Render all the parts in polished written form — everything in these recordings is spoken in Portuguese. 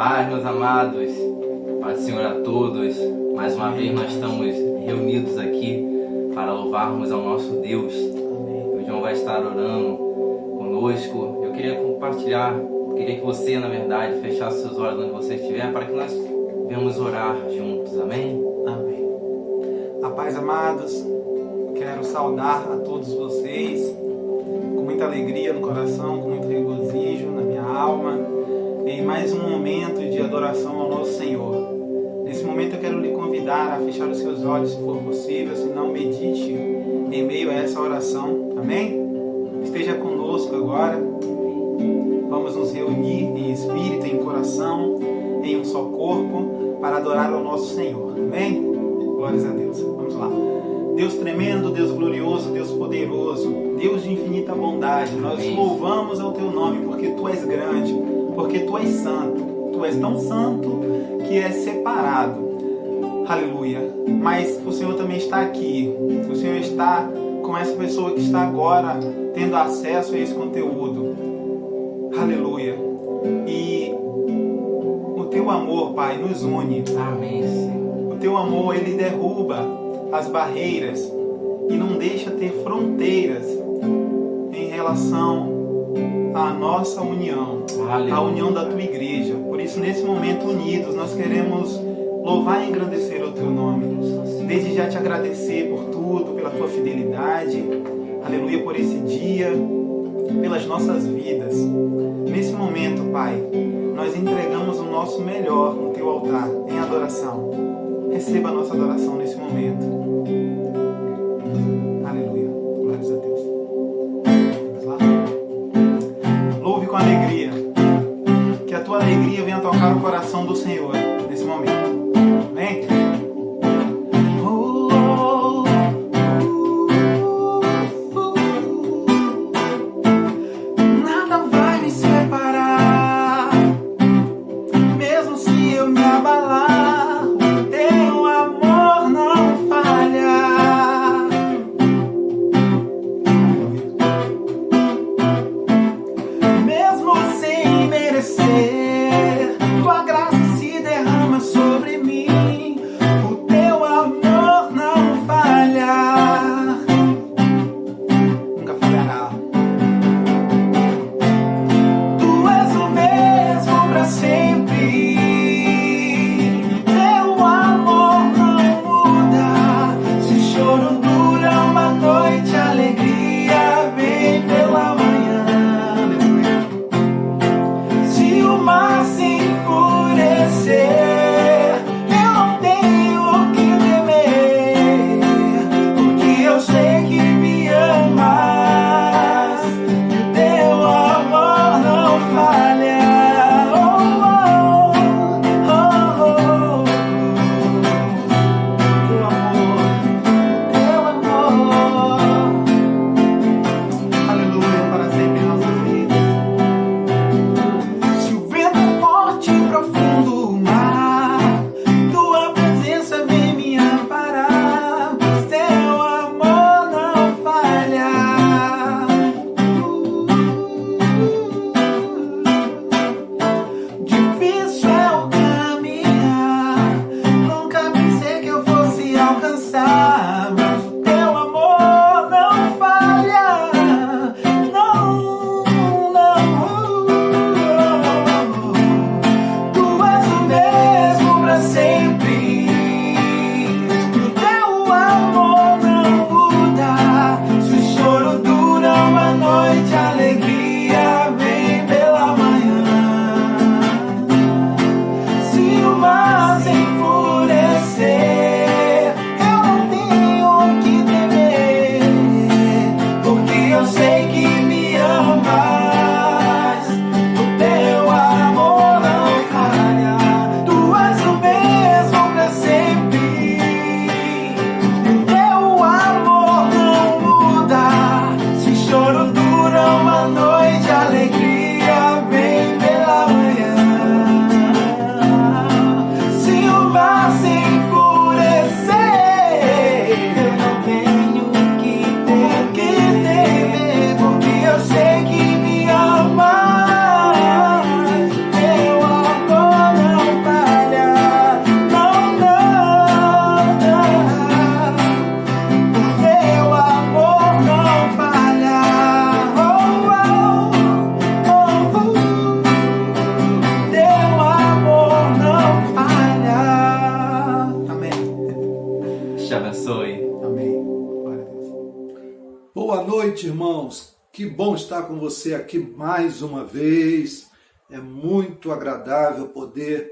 Paz, meus amados, paz do Senhor a todos. Mais uma vez nós estamos reunidos aqui para louvarmos ao nosso Deus. O João vai estar orando conosco. Eu queria compartilhar, queria que você, na verdade, fechasse seus olhos onde você estiver, para que nós venhamos orar juntos. Amém? Amém. A paz, amados, quero saudar a todos vocês com muita alegria no coração, com muito regozijo na minha alma, em mais um momento de adoração ao nosso Senhor. Nesse momento eu quero lhe convidar a fechar os seus olhos, se for possível, se não, medite em meio a essa oração. Amém? Esteja conosco agora. Vamos nos reunir em espírito, em coração, em um só corpo, para adorar ao nosso Senhor. Amém? Glórias a Deus. Vamos lá. Deus tremendo, Deus glorioso, Deus poderoso, Deus de infinita bondade, nós louvamos ao Teu nome porque Tu és grande, porque Tu és santo. Tu és tão santo que és separado. Aleluia. Mas o Senhor também está aqui. O Senhor está com essa pessoa que está agora tendo acesso a esse conteúdo. Aleluia. E o Teu amor, Pai, nos une. Amém, Senhor. O Teu amor, Ele derruba as barreiras e não deixa ter fronteiras em relação à nossa união, Aleluia. a união da Tua igreja. Por isso, nesse momento, unidos, nós queremos louvar e engrandecer o Teu nome. Desde já te agradecer por tudo, pela Tua fidelidade, aleluia, por esse dia, pelas nossas vidas. Nesse momento, Pai, nós entregamos o nosso melhor no Teu altar, em adoração. Receba a nossa adoração nesse momento. Aleluia. Glórias a Deus. Vamos lá. Louve com alegria. Que a tua alegria venha tocar o coração do Senhor nesse momento. Amém? Nada vai me separar, mesmo se eu me abalar. Tua graça se derrama. noite, irmãos. Que bom estar com você aqui mais uma vez. É muito agradável poder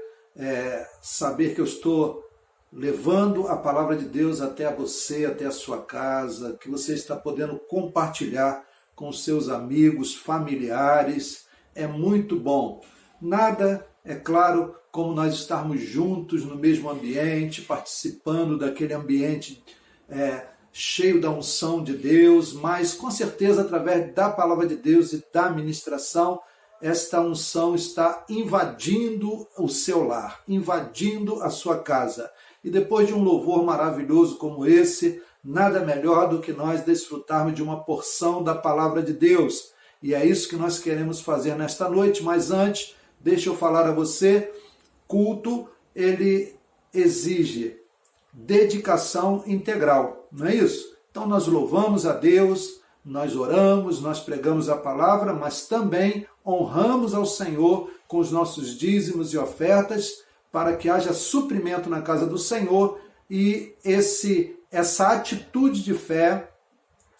saber que eu estou levando a palavra de Deus até você, até a sua casa, que você está podendo compartilhar com seus amigos, familiares. É muito bom. Nada, é claro, como nós estarmos juntos no mesmo ambiente, participando daquele ambiente cheio da unção de Deus, mas com certeza através da palavra de Deus e da ministração, esta unção está invadindo o seu lar, invadindo a sua casa. E depois de um louvor maravilhoso como esse, nada melhor do que nós desfrutarmos de uma porção da palavra de Deus. E é isso que nós queremos fazer nesta noite, mas antes, deixa eu falar a você, culto, ele exige dedicação integral, não é isso? Então nós louvamos a Deus, nós oramos, nós pregamos a palavra, mas também honramos ao Senhor com os nossos dízimos e ofertas para que haja suprimento na casa do Senhor e essa atitude de fé,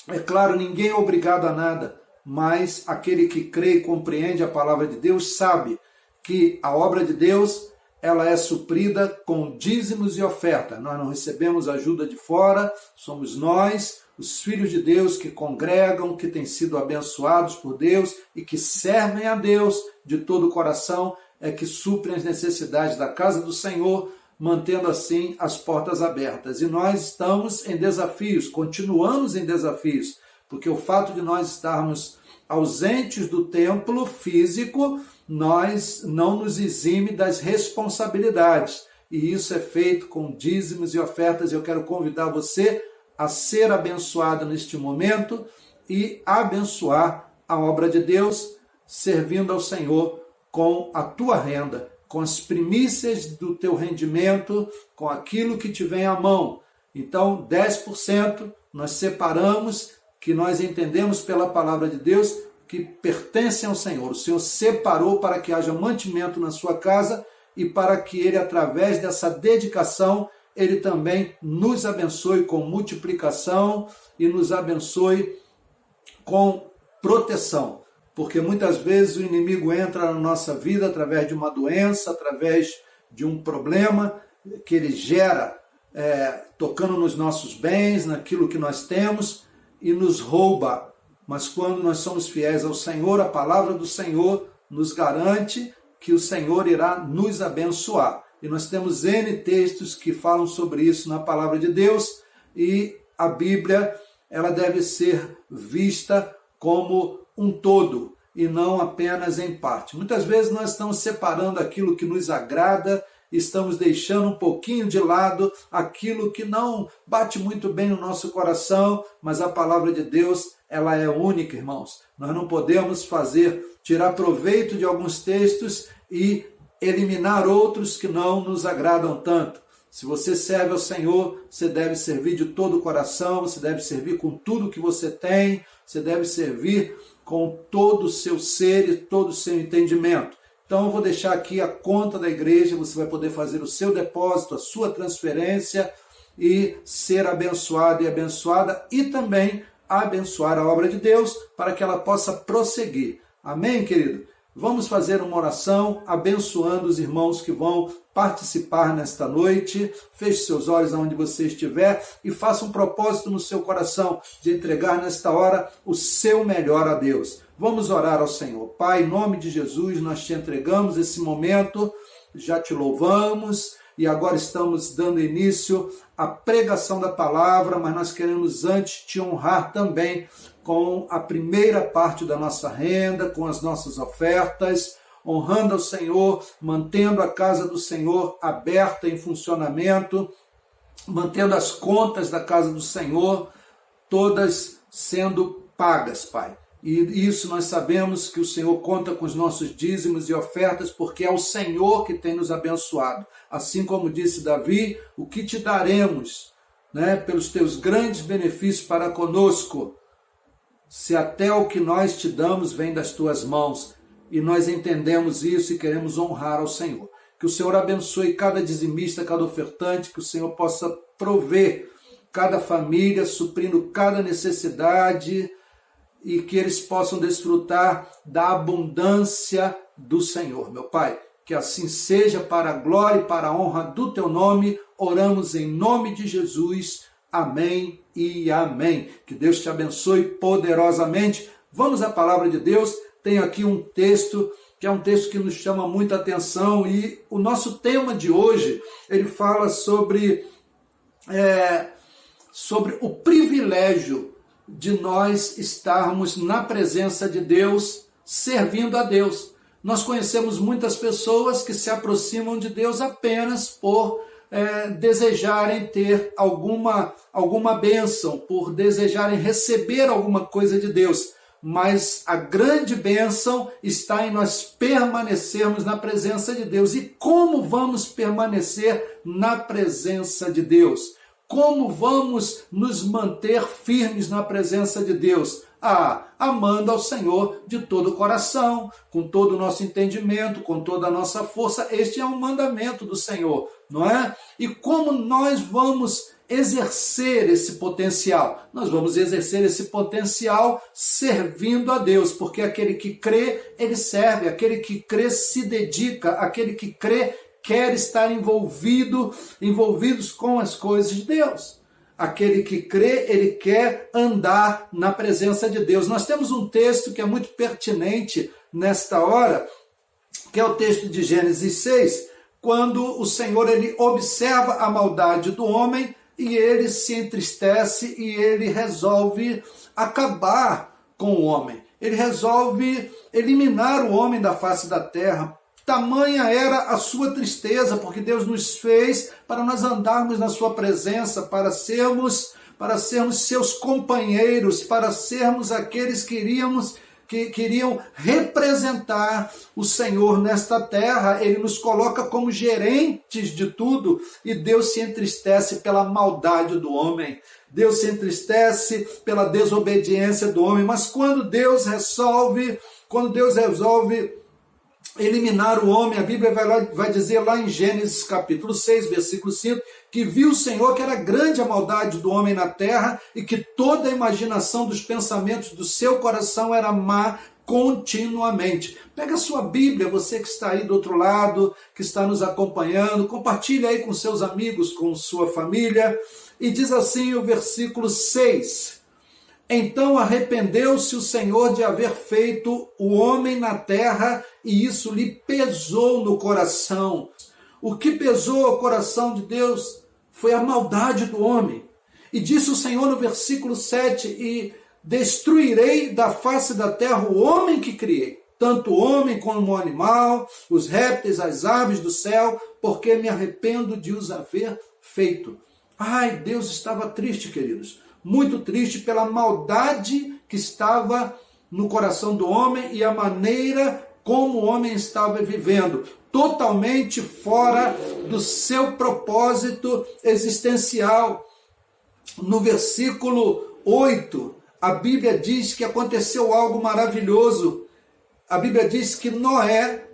é claro, ninguém é obrigado a nada, mas aquele que crê e compreende a palavra de Deus sabe que a obra de Deus ela é suprida com dízimos e oferta. Nós não recebemos ajuda de fora, somos nós, os filhos de Deus que congregam, que têm sido abençoados por Deus e que servem a Deus de todo o coração, é que suprem as necessidades da casa do Senhor, mantendo assim as portas abertas. E nós estamos em desafios, continuamos em desafios, porque o fato de nós estarmos ausentes do templo físico, nós não nos exime das responsabilidades. E isso é feito com dízimos e ofertas. Eu quero convidar você a ser abençoado neste momento e abençoar a obra de Deus, servindo ao Senhor com a tua renda, com as primícias do teu rendimento, com aquilo que te vem à mão. Então, 10% nós separamos, que nós entendemos pela palavra de Deus, que pertencem ao Senhor. O Senhor separou para que haja mantimento na sua casa e para que Ele, através dessa dedicação, Ele também nos abençoe com multiplicação e nos abençoe com proteção. Porque muitas vezes o inimigo entra na nossa vida através de uma doença, através de um problema que ele gera, tocando nos nossos bens, naquilo que nós temos, e nos rouba. Mas quando nós somos fiéis ao Senhor, a palavra do Senhor nos garante que o Senhor irá nos abençoar. E nós temos N textos que falam sobre isso na palavra de Deus, e a Bíblia ela deve ser vista como um todo e não apenas em parte. Muitas vezes nós estamos separando aquilo que nos agrada, estamos deixando um pouquinho de lado aquilo que não bate muito bem no nosso coração, mas a palavra de Deus ela é única, irmãos. Nós não podemos tirar proveito de alguns textos e eliminar outros que não nos agradam tanto. Se você serve ao Senhor, você deve servir de todo o coração, você deve servir com tudo que você tem, você deve servir com todo o seu ser e todo o seu entendimento. Então eu vou deixar aqui a conta da igreja, você vai poder fazer o seu depósito, a sua transferência e ser abençoado e abençoada e também abençoar a obra de Deus para que ela possa prosseguir. Amém, querido? Vamos fazer uma oração abençoando os irmãos que vão participar nesta noite. Feche seus olhos aonde você estiver e faça um propósito no seu coração de entregar nesta hora o seu melhor a Deus. Vamos orar ao Senhor. Pai, em nome de Jesus, nós te entregamos esse momento, já te louvamos e agora estamos dando início à pregação da palavra, mas nós queremos antes te honrar também com a primeira parte da nossa renda, com as nossas ofertas, honrando ao Senhor, mantendo a casa do Senhor aberta em funcionamento, mantendo as contas da casa do Senhor todas sendo pagas, Pai. E isso nós sabemos que o Senhor conta com os nossos dízimos e ofertas, porque é o Senhor que tem nos abençoado. Assim como disse Davi, o que te daremos, né, pelos teus grandes benefícios para conosco, se até o que nós te damos vem das tuas mãos. E nós entendemos isso e queremos honrar ao Senhor. Que o Senhor abençoe cada dizimista, cada ofertante, que o Senhor possa prover cada família, suprindo cada necessidade, e que eles possam desfrutar da abundância do Senhor, meu Pai. Que assim seja, para a glória e para a honra do Teu nome, oramos em nome de Jesus. Amém e amém. Que Deus te abençoe poderosamente. Vamos à palavra de Deus. Tenho aqui um texto que é um texto que nos chama muita atenção, e o nosso tema de hoje, ele fala sobre o privilégio de nós estarmos na presença de Deus, servindo a Deus. Nós conhecemos muitas pessoas que se aproximam de Deus apenas por desejarem ter alguma bênção, por desejarem receber alguma coisa de Deus. Mas a grande bênção está em nós permanecermos na presença de Deus. E como vamos permanecer na presença de Deus? Como vamos nos manter firmes na presença de Deus? Amando ao Senhor de todo o coração, com todo o nosso entendimento, com toda a nossa força. Este é um mandamento do Senhor, não é? E como nós vamos exercer esse potencial? Nós vamos exercer esse potencial servindo a Deus, porque aquele que crê, ele serve, aquele que crê se dedica, aquele que crê quer estar envolvidos com as coisas de Deus. Aquele que crê, ele quer andar na presença de Deus. Nós temos um texto que é muito pertinente nesta hora, que é o texto de Gênesis 6, quando o Senhor ele observa a maldade do homem e ele se entristece e ele resolve acabar com o homem. Ele resolve eliminar o homem da face da terra. Tamanha era a sua tristeza, porque Deus nos fez para nós andarmos na sua presença, para sermos seus companheiros, para sermos aqueles que queriam representar o Senhor nesta terra. Ele nos coloca como gerentes de tudo, e Deus se entristece pela maldade do homem. Deus se entristece pela desobediência do homem. Mas quando Deus resolve eliminar o homem, a Bíblia vai dizer lá em Gênesis capítulo 6, versículo 5, que viu o Senhor que era grande a maldade do homem na terra e que toda a imaginação dos pensamentos do seu coração era má continuamente. Pega a sua Bíblia, você que está aí do outro lado, que está nos acompanhando, compartilha aí com seus amigos, com sua família, e diz assim o versículo 6: Então arrependeu-se o Senhor de haver feito o homem na terra, e isso lhe pesou no coração. O que pesou ao coração de Deus foi a maldade do homem. E disse o Senhor no versículo 7, e destruirei da face da terra o homem que criei, tanto o homem como o animal, os répteis, as aves do céu, porque me arrependo de os haver feito. Ai, Deus estava triste, queridos, muito triste pela maldade que estava no coração do homem e a maneira como o homem estava vivendo, totalmente fora do seu propósito existencial. No versículo 8, a Bíblia diz que aconteceu algo maravilhoso. A Bíblia diz que Noé,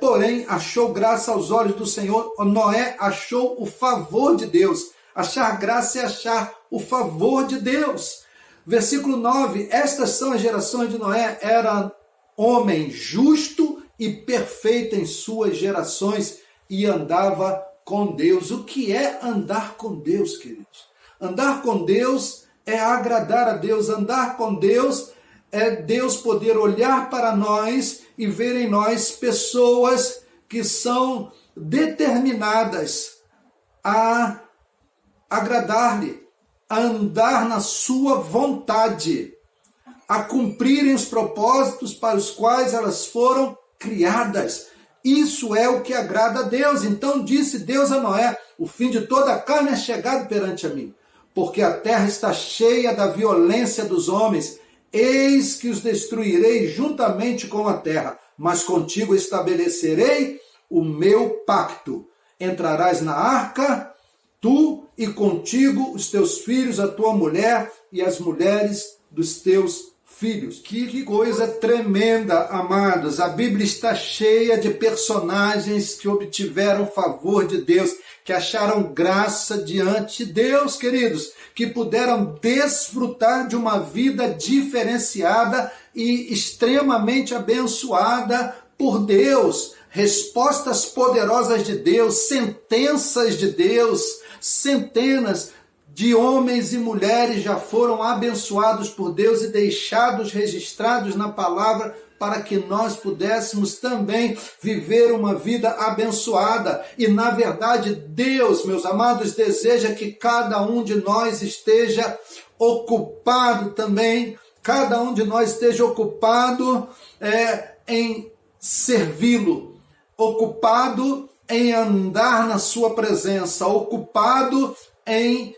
porém, achou graça aos olhos do Senhor. Noé achou o favor de Deus. Achar graça é achar o favor de Deus. Versículo 9, estas são as gerações de Noé, era homem justo e perfeito em suas gerações e andava com Deus. O que é andar com Deus, queridos? Andar com Deus é agradar a Deus. Andar com Deus é Deus poder olhar para nós e ver em nós pessoas que são determinadas a agradar-lhe, a andar na sua vontade, a cumprirem os propósitos para os quais elas foram criadas. Isso é o que agrada a Deus. Então disse Deus a Noé: o fim de toda a carne é chegado perante a mim, porque a terra está cheia da violência dos homens. Eis que os destruirei juntamente com a terra, mas contigo estabelecerei o meu pacto. Entrarás na arca, tu e contigo os teus filhos, a tua mulher e as mulheres dos teus filhos. Que coisa tremenda, amados. A Bíblia está cheia de personagens que obtiveram favor de Deus, que acharam graça diante de Deus, queridos, que puderam desfrutar de uma vida diferenciada e extremamente abençoada por Deus. Respostas poderosas de Deus, sentenças de Deus, centenas de homens e mulheres já foram abençoados por Deus e deixados registrados na palavra para que nós pudéssemos também viver uma vida abençoada. E, na verdade, Deus, meus amados, deseja que cada um de nós esteja ocupado também, cada um de nós esteja ocupado em servi-lo, ocupado em andar na sua presença, ocupado em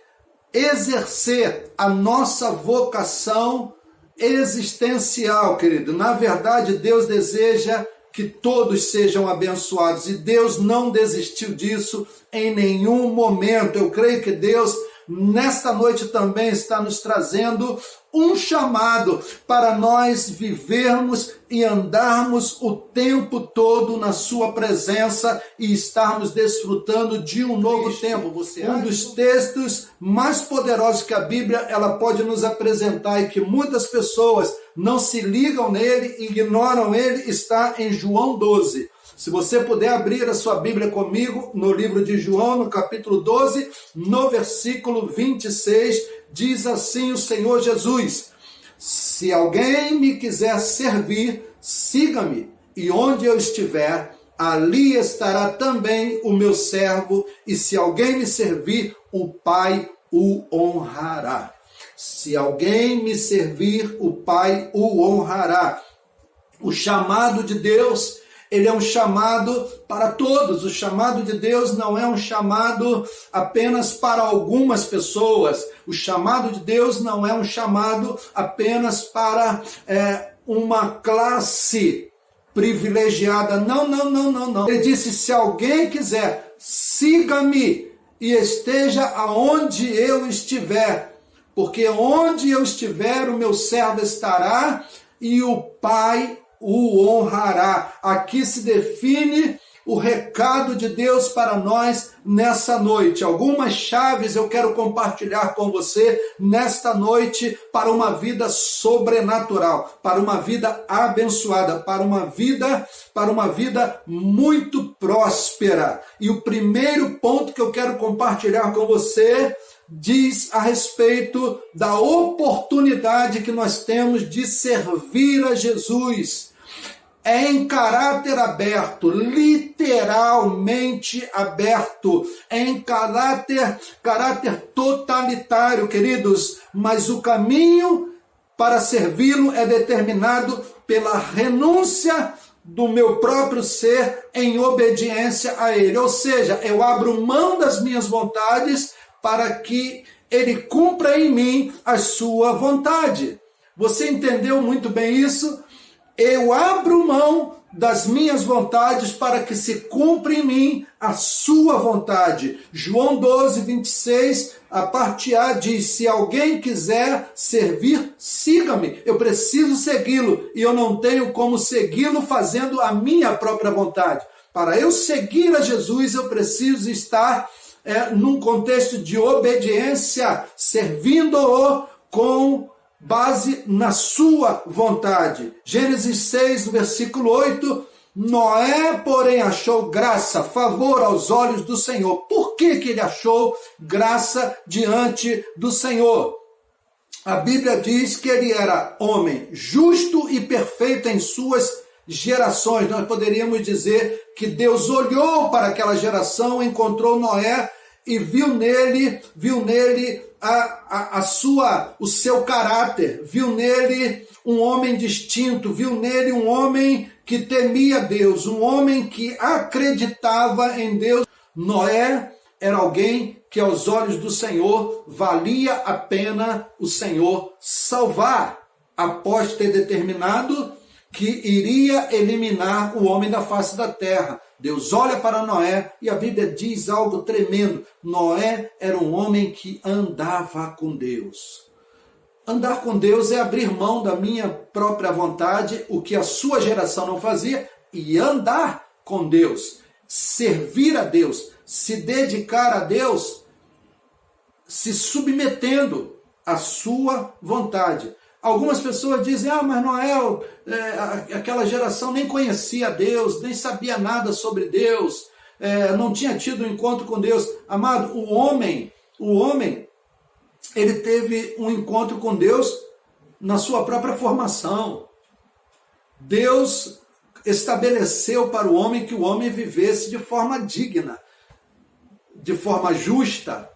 exercer a nossa vocação existencial, querido. Na verdade, Deus deseja que todos sejam abençoados e Deus não desistiu disso em nenhum momento. Eu creio que Deus, nesta noite, também está nos trazendo um chamado para nós vivermos e andarmos o tempo todo na sua presença e estarmos desfrutando de um novo tempo. Um dos textos mais poderosos que a Bíblia ela pode nos apresentar e que muitas pessoas não se ligam nele, ignoram ele, está em João 12. Se você puder abrir a sua Bíblia comigo no livro de João, no capítulo 12, no versículo 26, diz assim o Senhor Jesus: se alguém me quiser servir, siga-me, e onde eu estiver, ali estará também o meu servo, e se alguém me servir, o Pai o honrará. Se alguém me servir, o Pai o honrará. O chamado de Deus, ele é um chamado para todos. O chamado de Deus não é um chamado apenas para algumas pessoas. O chamado de Deus não é um chamado apenas para uma classe privilegiada. Não. Ele disse, se alguém quiser, siga-me e esteja aonde eu estiver. Porque onde eu estiver, o meu servo estará e o Pai o honrará. Aqui se define o recado de Deus para nós nessa noite. Algumas chaves eu quero compartilhar com você nesta noite para uma vida sobrenatural, para uma vida abençoada, para uma vida muito próspera. E o primeiro ponto que eu quero compartilhar com você diz a respeito da oportunidade que nós temos de servir a Jesus. É em caráter aberto, literalmente aberto, é em caráter totalitário, queridos, mas o caminho para servi-lo é determinado pela renúncia do meu próprio ser em obediência a ele. Ou seja, eu abro mão das minhas vontades para que ele cumpra em mim a sua vontade. Você entendeu muito bem isso? Eu abro mão das minhas vontades para que se cumpra em mim a sua vontade. João 12, 26, a parte A diz, se alguém quiser servir, siga-me. Eu preciso segui-lo e eu não tenho como segui-lo fazendo a minha própria vontade. Para eu seguir a Jesus, eu preciso estar num contexto de obediência, servindo-o com base na sua vontade. Gênesis 6, versículo 8, Noé, porém, achou graça, favor aos olhos do Senhor. Por que ele achou graça diante do Senhor? A Bíblia diz que ele era homem justo e perfeito em suas gerações. Nós poderíamos dizer que Deus olhou para aquela geração, encontrou Noé e viu nele o seu caráter, viu nele um homem distinto, viu nele um homem que temia Deus, um homem que acreditava em Deus. Noé era alguém que aos olhos do Senhor valia a pena o Senhor salvar, após ter determinado que iria eliminar o homem da face da terra. Deus olha para Noé e a Bíblia diz algo tremendo. Noé era um homem que andava com Deus. Andar com Deus é abrir mão da minha própria vontade, o que a sua geração não fazia, e andar com Deus, servir a Deus, se dedicar a Deus, se submetendo à sua vontade. Algumas pessoas dizem, mas Noé, aquela geração nem conhecia Deus, nem sabia nada sobre Deus, não tinha tido um encontro com Deus. Amado, o homem, ele teve um encontro com Deus na sua própria formação. Deus estabeleceu para o homem que o homem vivesse de forma digna, de forma justa.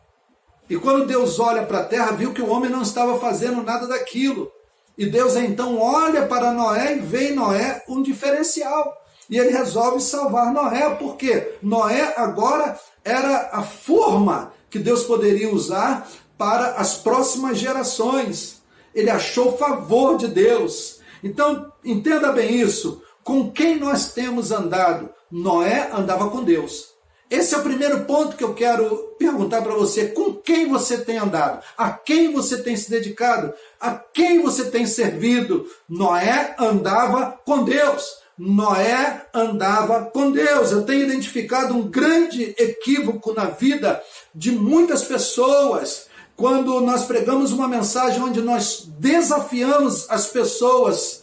E quando Deus olha para a terra, viu que o homem não estava fazendo nada daquilo. E Deus então olha para Noé e vê em Noé um diferencial. E ele resolve salvar Noé, porque Noé agora era a forma que Deus poderia usar para as próximas gerações. Ele achou favor de Deus. Então, entenda bem isso. Com quem nós temos andado? Noé andava com Deus. Esse é o primeiro ponto que eu quero perguntar para você. Com quem você tem andado? A quem você tem se dedicado? A quem você tem servido? Noé andava com Deus. Noé andava com Deus. Eu tenho identificado um grande equívoco na vida de muitas pessoas. Quando nós pregamos uma mensagem onde nós desafiamos as pessoas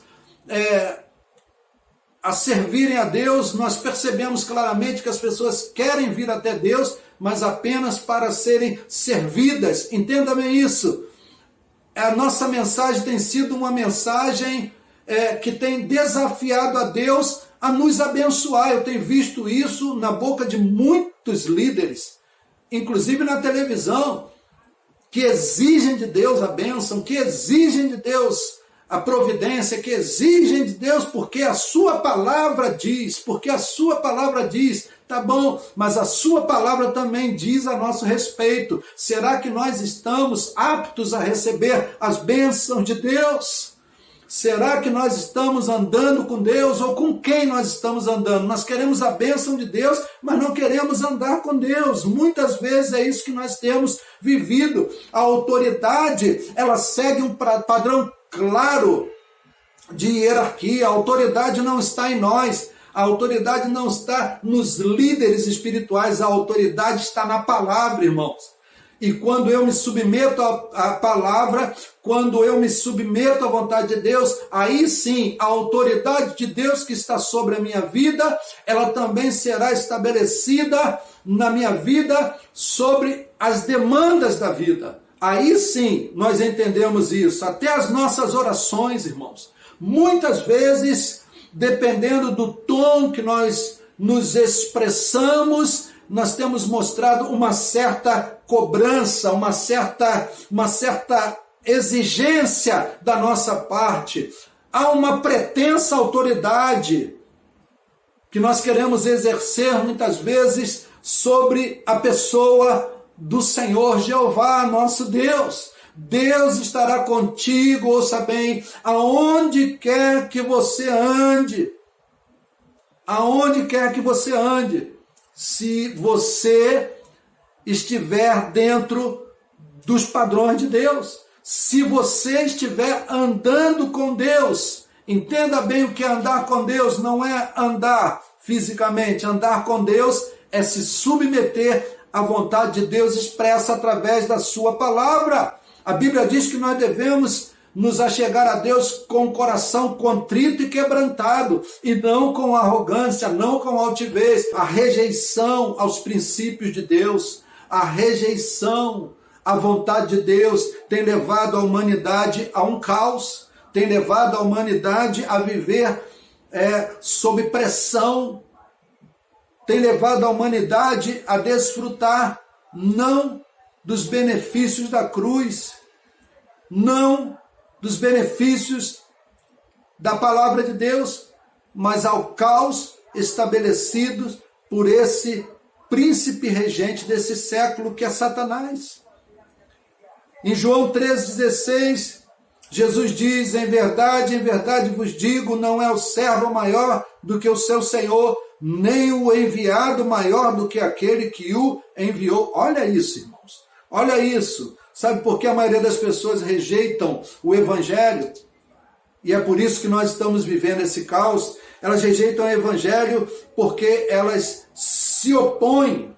a servirem a Deus, nós percebemos claramente que as pessoas querem vir até Deus, mas apenas para serem servidas. Entenda bem isso. A nossa mensagem tem sido uma mensagem que tem desafiado a Deus a nos abençoar. Eu tenho visto isso na boca de muitos líderes, inclusive na televisão, que exigem de Deus a bênção, que exigem de Deus a providência, que exigem de Deus, porque a sua palavra diz, tá bom, mas a sua palavra também diz a nosso respeito. Será que nós estamos aptos a receber as bênçãos de Deus? Será que nós estamos andando com Deus, ou com quem nós estamos andando? Nós queremos a bênção de Deus, mas não queremos andar com Deus. Muitas vezes é isso que nós temos vivido. A autoridade, ela segue um padrão claro de hierarquia. A autoridade não está em nós, a autoridade não está nos líderes espirituais, a autoridade está na palavra, irmãos. E quando eu me submeto à palavra, quando eu me submeto à vontade de Deus, aí sim, a autoridade de Deus que está sobre a minha vida, ela também será estabelecida na minha vida sobre as demandas da vida. Aí sim, nós entendemos isso. Até as nossas orações, irmãos. Muitas vezes, dependendo do tom que nós nos expressamos, nós temos mostrado uma certa cobrança, uma certa exigência da nossa parte. Há uma pretensa autoridade que nós queremos exercer muitas vezes sobre a pessoa do Senhor Jeová, nosso Deus. Deus estará contigo, ouça bem, aonde quer que você ande. Aonde quer que você ande. Se você estiver dentro dos padrões de Deus, se você estiver andando com Deus, entenda bem o que é andar com Deus, não é andar fisicamente, andar com Deus é se submeter à vontade de Deus expressa através da sua palavra. A Bíblia diz que nós devemos nos achegar a Deus com o coração contrito e quebrantado, e não com arrogância, não com altivez. A rejeição aos princípios de Deus, a rejeição à vontade de Deus tem levado a humanidade a um caos, tem levado a humanidade a viver sob pressão, tem levado a humanidade a desfrutar não dos benefícios da cruz, não dos benefícios da palavra de Deus, mas ao caos estabelecido por esse príncipe regente desse século que é Satanás. Em João 3,16, Jesus diz, em verdade vos digo, não é o servo maior do que o seu Senhor, nem o enviado maior do que aquele que o enviou. Olha isso, irmãos, olha isso. Sabe por que a maioria das pessoas rejeitam o Evangelho? E é por isso que nós estamos vivendo esse caos. Elas rejeitam o Evangelho porque elas se opõem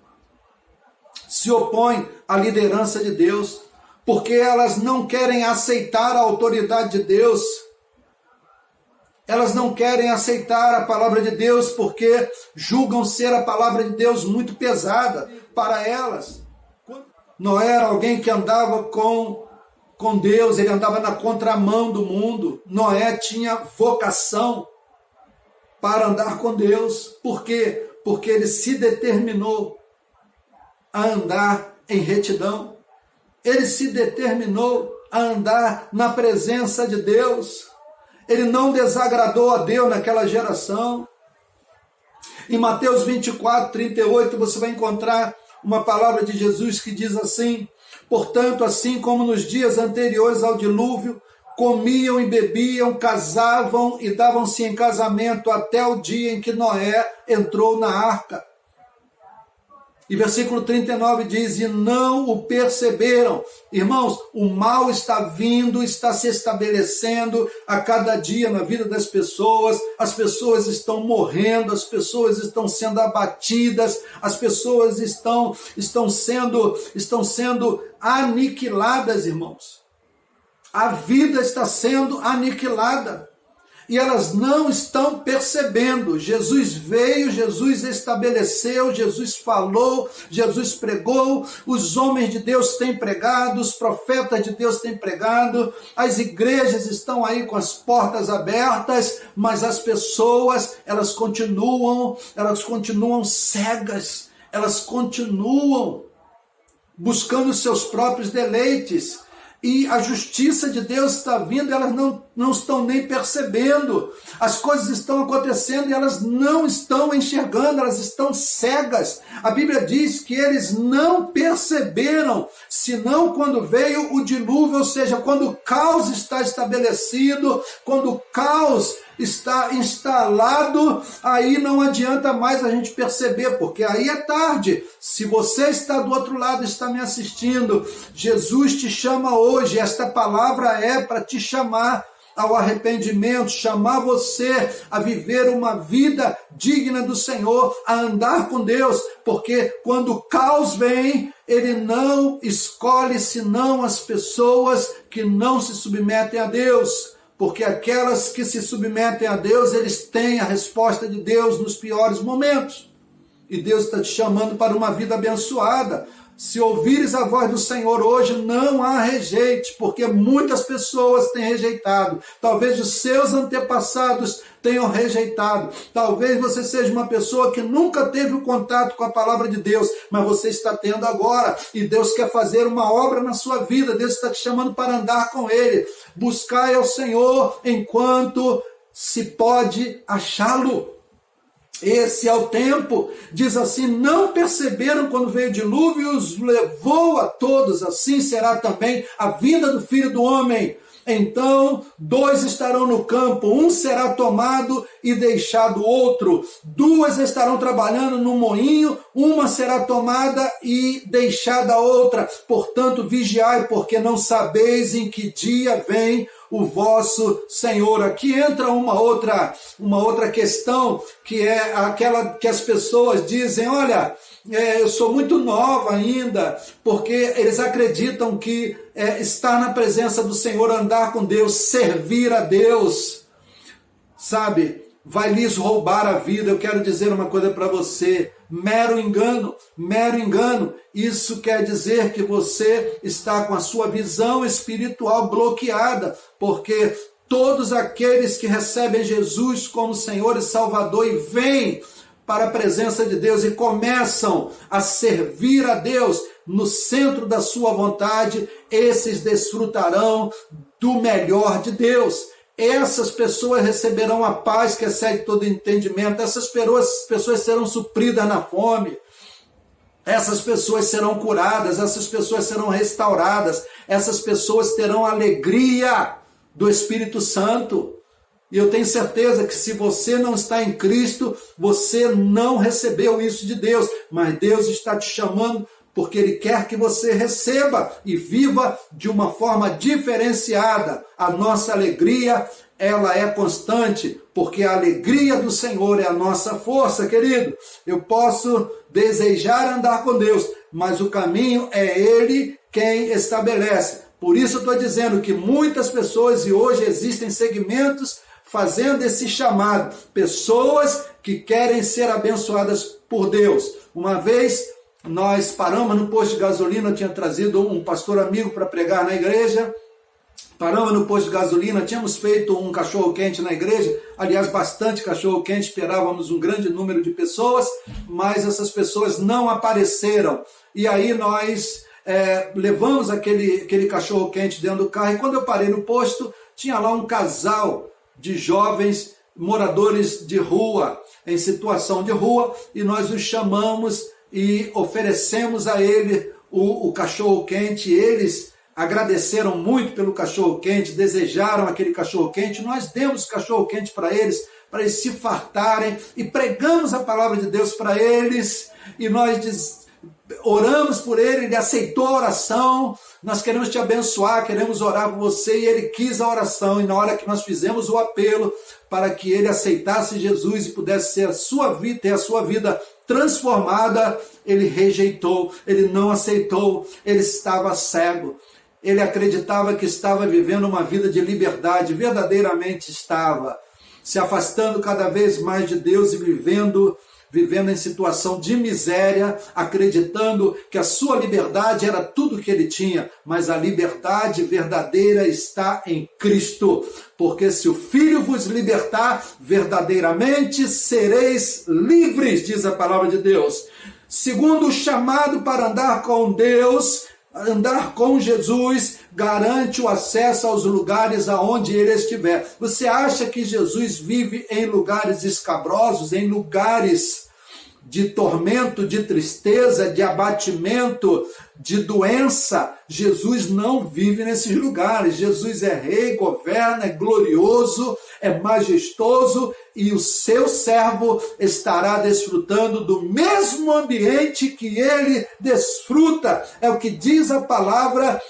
à liderança de Deus, porque elas não querem aceitar a autoridade de Deus. Elas não querem aceitar a palavra de Deus porque julgam ser a palavra de Deus muito pesada para elas. Noé era alguém que andava com Deus, ele andava na contramão do mundo. Noé tinha vocação para andar com Deus. Por quê? Porque ele se determinou a andar em retidão. Ele se determinou a andar na presença de Deus. Ele não desagradou a Deus naquela geração. Em Mateus 24, 38, você vai encontrar uma palavra de Jesus que diz assim: portanto, assim como nos dias anteriores ao dilúvio, comiam e bebiam, casavam e davam-se em casamento até o dia em que Noé entrou na arca. E versículo 39 diz: e não o perceberam. Irmãos, o mal está vindo, está se estabelecendo a cada dia na vida das pessoas. As pessoas estão morrendo, as pessoas estão sendo abatidas, as pessoas estão sendo aniquiladas, irmãos. A vida está sendo aniquilada. E elas não estão percebendo. Jesus veio, Jesus estabeleceu, Jesus falou, Jesus pregou, os homens de Deus têm pregado, os profetas de Deus têm pregado, as igrejas estão aí com as portas abertas, mas as pessoas, elas continuam cegas, elas continuam buscando seus próprios deleites. E a justiça de Deus está vindo, elas não estão nem percebendo. As coisas estão acontecendo e elas não estão enxergando, elas estão cegas. A Bíblia diz que eles não perceberam, senão quando veio o dilúvio, ou seja, quando o caos está estabelecido, quando o caos está instalado, aí não adianta mais a gente perceber, porque aí é tarde. Se você está do outro lado, está me assistindo, Jesus te chama hoje. Esta palavra é para te chamar ao arrependimento, chamar você a viver uma vida digna do Senhor, a andar com Deus, porque quando o caos vem, ele não escolhe senão as pessoas que não se submetem a Deus. Porque aquelas que se submetem a Deus, eles têm a resposta de Deus nos piores momentos. E Deus está te chamando para uma vida abençoada. Se ouvires a voz do Senhor hoje, não a rejeite, porque muitas pessoas têm rejeitado. Talvez os seus antepassados tenham rejeitado. Talvez você seja uma pessoa que nunca teve o contato com a palavra de Deus, mas você está tendo agora. E Deus quer fazer uma obra na sua vida. Deus está te chamando para andar com Ele. Buscai ao Senhor enquanto se pode achá-lo. Esse é o tempo. Diz assim: não perceberam quando veio o dilúvio e os levou a todos. Assim será também a vinda do Filho do Homem. Então 2 estarão no campo, um será tomado e deixado outro. 2 estarão trabalhando no moinho, uma será tomada e deixada a outra. Portanto, vigiai, porque não sabeis em que dia vem o vosso Senhor. Aqui entra uma outra questão, que é aquela que as pessoas dizem: olha, eu sou muito nova ainda, porque eles acreditam que estar na presença do Senhor, andar com Deus, servir a Deus, sabe, vai lhes roubar a vida. Eu quero dizer uma coisa para você: mero engano. Isso quer dizer que você está com a sua visão espiritual bloqueada, porque todos aqueles que recebem Jesus como Senhor e Salvador e vêm para a presença de Deus e começam a servir a Deus no centro da sua vontade, esses desfrutarão do melhor de Deus. Essas pessoas receberão a paz que excede todo entendimento. Essas pessoas serão supridas na fome. Essas pessoas serão curadas. Essas pessoas serão restauradas. Essas pessoas terão a alegria do Espírito Santo. E eu tenho certeza que se você não está em Cristo, você não recebeu isso de Deus. Mas Deus está te chamando porque Ele quer que você receba e viva de uma forma diferenciada. A nossa alegria, ela é constante, porque a alegria do Senhor é a nossa força, querido. Eu posso desejar andar com Deus, mas o caminho é Ele quem estabelece. Por isso eu estou dizendo que muitas pessoas, e hoje existem segmentos fazendo esse chamado, pessoas que querem ser abençoadas por Deus. Uma vez nós paramos no posto de gasolina, eu tinha trazido um pastor amigo para pregar na igreja, paramos no posto de gasolina, tínhamos feito um cachorro-quente na igreja, aliás, bastante cachorro-quente, esperávamos um grande número de pessoas, mas essas pessoas não apareceram. E aí nós levamos aquele cachorro-quente dentro do carro, e quando eu parei no posto, tinha lá um casal de jovens moradores de rua, em situação de rua, e nós os chamamos e oferecemos a ele o cachorro-quente. Eles agradeceram muito pelo cachorro-quente, desejaram aquele cachorro-quente, nós demos cachorro-quente para eles se fartarem, e pregamos a palavra de Deus para eles, e nós oramos por ele aceitou a oração. Nós queremos te abençoar, queremos orar por você, e ele quis a oração, e na hora que nós fizemos o apelo para que ele aceitasse Jesus e pudesse ser ter a sua vida transformada, ele rejeitou, ele não aceitou, ele estava cego. Ele acreditava que estava vivendo uma vida de liberdade, verdadeiramente estava se afastando cada vez mais de Deus e vivendo em situação de miséria, acreditando que a sua liberdade era tudo que ele tinha, mas a liberdade verdadeira está em Cristo, porque se o Filho vos libertar, verdadeiramente sereis livres, diz a palavra de Deus. Segundo o chamado para andar com Deus, andar com Jesus, garante o acesso aos lugares aonde ele estiver. Você acha que Jesus vive em lugares escabrosos, em lugares de tormento, de tristeza, de abatimento, de doença? Jesus não vive nesses lugares. Jesus é rei, governa, é glorioso, é majestoso, e o seu servo estará desfrutando do mesmo ambiente que ele desfruta. É o que diz a palavra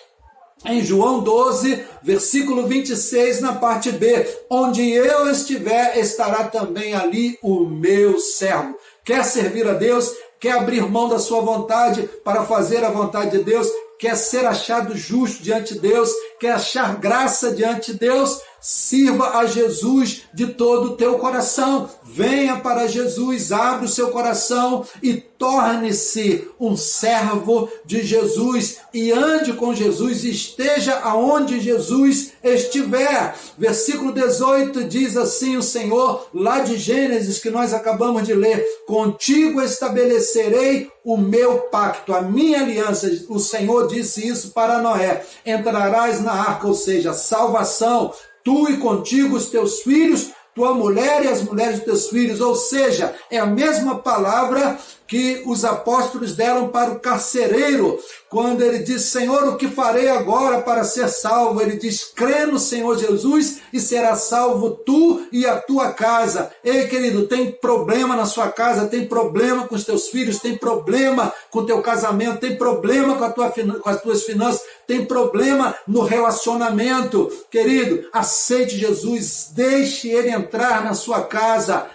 em João 12, versículo 26, na parte B. Onde eu estiver, estará também ali o meu servo. Quer servir a Deus? Quer abrir mão da sua vontade para fazer a vontade de Deus? Quer ser achado justo diante de Deus? Quer achar graça diante de Deus? Sirva a Jesus de todo o teu coração. Venha para Jesus, abre o seu coração e torne-se um servo de Jesus e ande com Jesus, esteja aonde Jesus estiver. Versículo 18 diz assim o Senhor, lá de Gênesis, que nós acabamos de ler: contigo estabelecerei o meu pacto, a minha aliança. O Senhor disse isso para Noé: entrarás na arca, ou seja, salvação, tu e contigo os teus filhos, tua mulher e as mulheres dos teus filhos. Ou seja, é a mesma palavra que os apóstolos deram para o carcereiro, quando ele diz: Senhor, o que farei agora para ser salvo? Ele diz: crê no Senhor Jesus e será salvo tu e a tua casa. Ei, querido, tem problema na sua casa, tem problema com os teus filhos, tem problema com o teu casamento, tem problema com as tuas finanças, tem problema no relacionamento. Querido, aceite Jesus, deixe ele entrar na sua casa.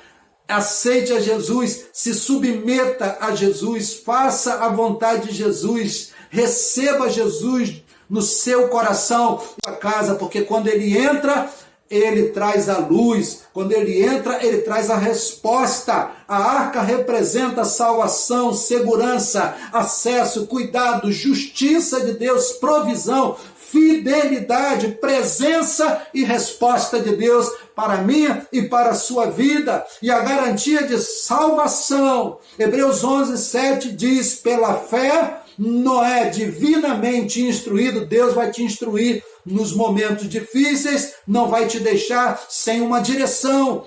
Aceite a Jesus, se submeta a Jesus, faça a vontade de Jesus, receba Jesus no seu coração, na casa, porque quando ele entra, ele traz a luz. Quando ele entra, ele traz a resposta. A arca representa salvação, segurança, acesso, cuidado, justiça de Deus, provisão, fidelidade, presença e resposta de Deus para a minha e para a sua vida, e a garantia de salvação. Hebreus 11:7 diz: pela fé, Noé, divinamente instruído, Deus vai te instruir nos momentos difíceis, não vai te deixar sem uma direção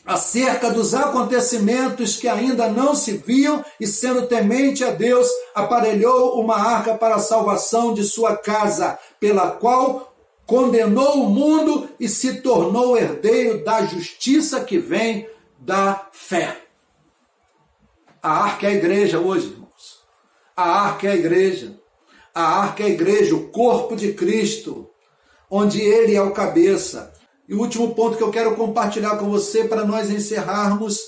acerca dos acontecimentos que ainda não se viam, e sendo temente a Deus, aparelhou uma arca para a salvação de sua casa, pela qual condenou o mundo e se tornou herdeiro da justiça que vem da fé. A arca é a igreja hoje, irmãos. A arca é a igreja. A arca é a igreja, o corpo de Cristo, onde ele é o cabeça. E o último ponto que eu quero compartilhar com você para nós encerrarmos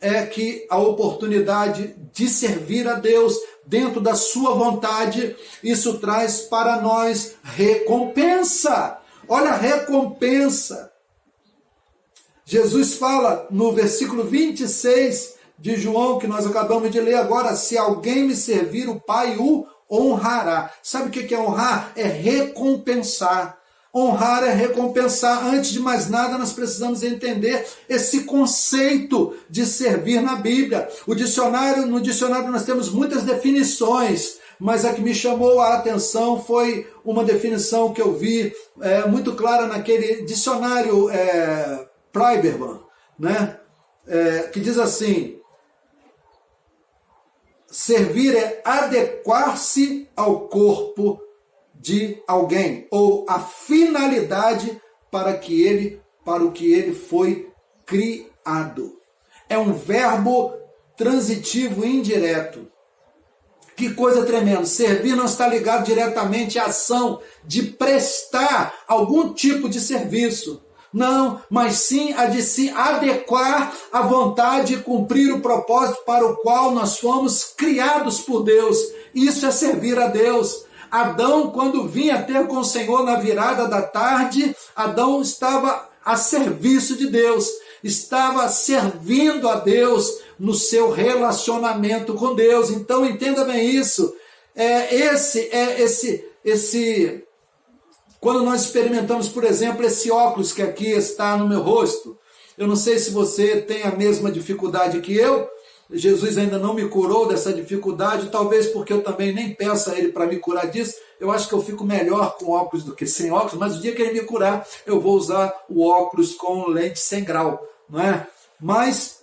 é que a oportunidade de servir a Deus dentro da sua vontade, isso traz para nós recompensa. Olha a recompensa. Jesus fala no versículo 26 de João, que nós acabamos de ler agora: se alguém me servir, o Pai o honrará. Sabe o que é honrar? É recompensar. Honrar é recompensar. Antes de mais nada, nós precisamos entender esse conceito de servir na Bíblia. No dicionário nós temos muitas definições, mas a que me chamou a atenção foi uma definição que eu vi muito clara naquele dicionário Priberman, né? Que diz assim: servir é adequar-se ao corpo de alguém, ou a finalidade para o que ele foi criado. É um verbo transitivo indireto. Que coisa tremenda. Servir não está ligado diretamente à ação de prestar algum tipo de serviço. Não, mas sim a de se adequar à vontade e cumprir o propósito para o qual nós fomos criados por Deus. Isso é servir a Deus. Adão, quando vinha ter com o Senhor na virada da tarde, Adão estava a serviço de Deus, estava servindo a Deus no seu relacionamento com Deus. Então entenda bem isso. Quando nós experimentamos, por exemplo, esse óculos que aqui está no meu rosto, eu não sei se você tem a mesma dificuldade que eu. Jesus ainda não me curou dessa dificuldade, talvez porque eu também nem peço a ele para me curar disso. Eu acho que eu fico melhor com óculos do que sem óculos, mas o dia que ele me curar, eu vou usar o óculos com lente 100 graus, não é? Mas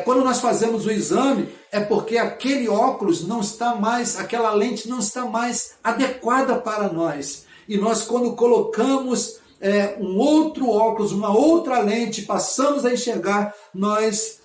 quando nós fazemos o exame, é porque aquele óculos não está mais, aquela lente não está mais adequada para nós. E nós, quando colocamos um outro óculos, uma outra lente, passamos a enxergar, nós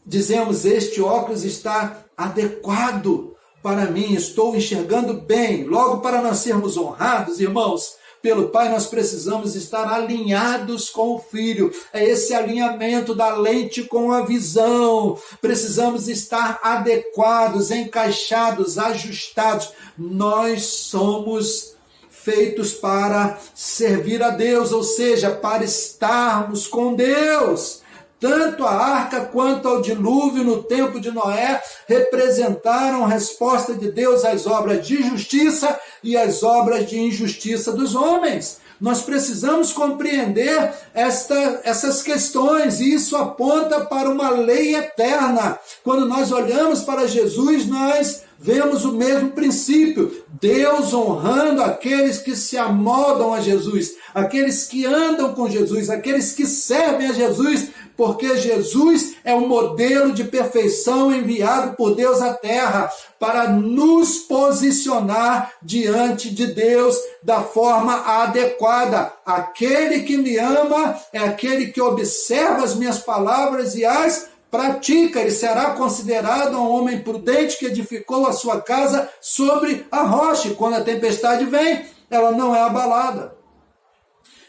dizemos: este óculos está adequado para mim, estou enxergando bem. Logo, para nós sermos honrados, irmãos, pelo Pai, nós precisamos estar alinhados com o Filho. É esse alinhamento da lente com a visão. Precisamos estar adequados, encaixados, ajustados. Nós somos feitos para servir a Deus, ou seja, para estarmos com Deus. Tanto a arca quanto ao dilúvio no tempo de Noé representaram a resposta de Deus às obras de justiça e às obras de injustiça dos homens. Nós precisamos compreender essas questões, e isso aponta para uma lei eterna. Quando nós olhamos para Jesus, nós vemos o mesmo princípio. Deus honrando aqueles que se amoldam a Jesus, aqueles que andam com Jesus, aqueles que servem a Jesus, porque Jesus é um modelo de perfeição enviado por Deus à terra para nos posicionar diante de Deus da forma adequada. Aquele que me ama é aquele que observa as minhas palavras e as pratica. Ele será considerado um homem prudente que edificou a sua casa sobre a rocha. E quando a tempestade vem, ela não é abalada.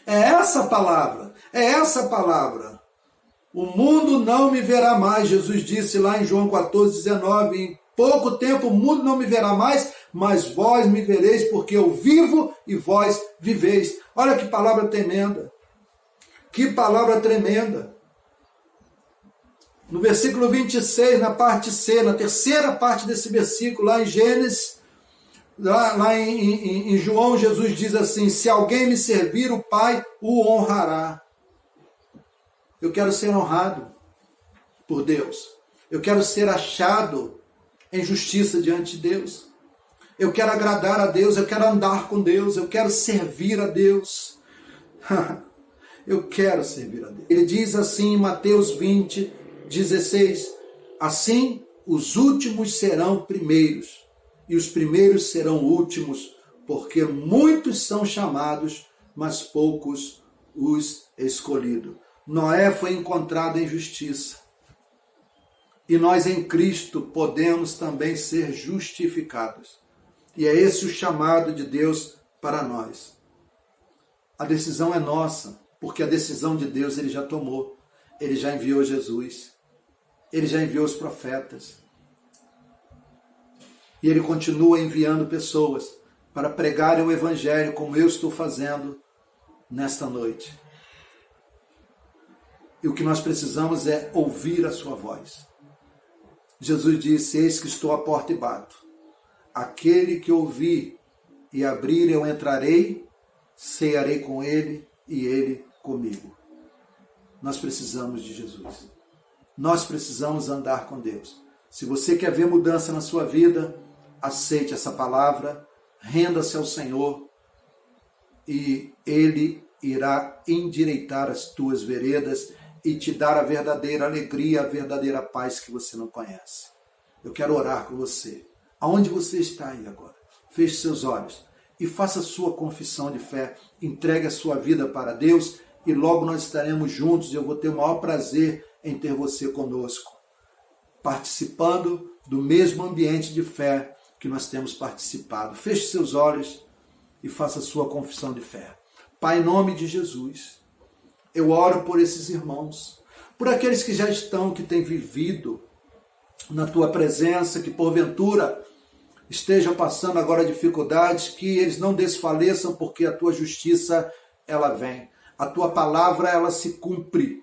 É essa palavra. O mundo não me verá mais, Jesus disse lá em João 14:19, em pouco tempo o mundo não me verá mais, mas vós me vereis, porque eu vivo e vós viveis. Olha que palavra tremenda. Que palavra tremenda. No versículo 26, na parte C, na terceira parte desse versículo, lá em Gênesis, lá em João, Jesus diz assim: se alguém me servir, o Pai o honrará. Eu quero ser honrado por Deus. Eu quero ser achado em justiça diante de Deus. Eu quero agradar a Deus, eu quero andar com Deus, eu quero servir a Deus. Eu quero servir a Deus. Ele diz assim em Mateus 20:16, assim os últimos serão primeiros, e os primeiros serão últimos, porque muitos são chamados, mas poucos os escolhidos. Noé foi encontrado em justiça. e nós em Cristo podemos também ser justificados. E é esse o chamado de Deus para nós. A decisão é nossa, porque a decisão de Deus Ele já tomou. Ele já enviou Jesus. Ele já enviou os profetas. E Ele continua enviando pessoas para pregarem o Evangelho como eu estou fazendo nesta noite. E o que nós precisamos é ouvir a sua voz. Jesus disse: eis que estou à porta e bato. Aquele que ouvir e abrir, eu entrarei, cearei com ele e ele comigo. Nós precisamos de Jesus. Nós precisamos andar com Deus. Se você quer ver mudança na sua vida, aceite essa palavra, renda-se ao Senhor e Ele irá endireitar as tuas veredas e te dar a verdadeira alegria, a verdadeira paz que você não conhece. Eu quero orar com você. Aonde você está aí agora? Feche seus olhos e faça a sua confissão de fé. Entregue a sua vida para Deus e logo nós estaremos juntos e eu vou ter o maior prazer em ter você conosco, participando do mesmo ambiente de fé que nós temos participado. Feche seus olhos e faça a sua confissão de fé. Pai, em nome de Jesus, eu oro por esses irmãos, por aqueles que já estão, que têm vivido na Tua presença, que porventura estejam passando agora dificuldades, que eles não desfaleçam, porque a Tua justiça, ela vem. A Tua palavra, ela se cumpre.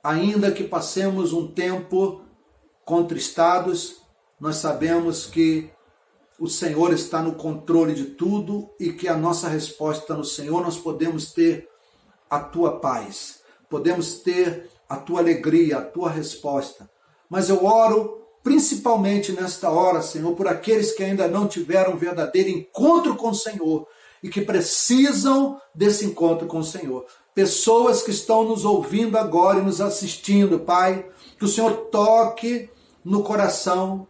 Ainda que passemos um tempo contristados, nós sabemos que o Senhor está no controle de tudo e que a nossa resposta está no Senhor. Nós podemos ter a Tua paz, podemos ter a Tua alegria, a Tua resposta. Mas eu oro principalmente nesta hora, Senhor, por aqueles que ainda não tiveram um verdadeiro encontro com o Senhor e que precisam desse encontro com o Senhor. Pessoas que estão nos ouvindo agora e nos assistindo, Pai, que o Senhor toque no coração,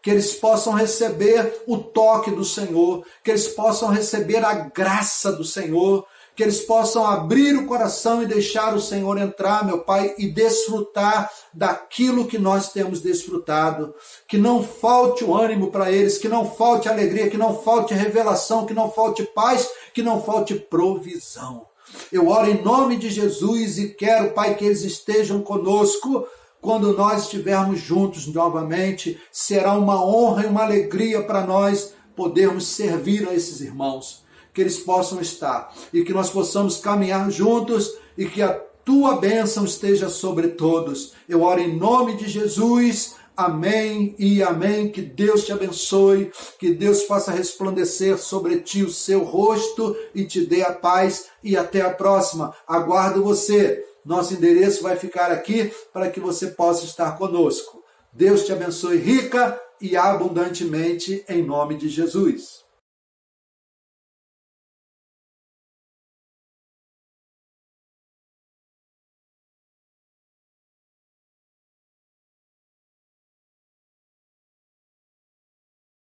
que eles possam receber o toque do Senhor, que eles possam receber a graça do Senhor, que eles possam abrir o coração e deixar o Senhor entrar, meu Pai, e desfrutar daquilo que nós temos desfrutado. Que não falte o ânimo para eles, que não falte alegria, que não falte revelação, que não falte paz, que não falte provisão. Eu oro em nome de Jesus e quero, Pai, que eles estejam conosco. Quando nós estivermos juntos novamente, será uma honra e uma alegria para nós podermos servir a esses irmãos. Que eles possam estar e que nós possamos caminhar juntos e que a Tua bênção esteja sobre todos. Eu oro em nome de Jesus. Amém e amém. Que Deus te abençoe, que Deus faça resplandecer sobre ti o seu rosto e te dê a paz. E até a próxima. Aguardo você. Nosso endereço vai ficar aqui para que você possa estar conosco. Deus te abençoe rica e abundantemente em nome de Jesus.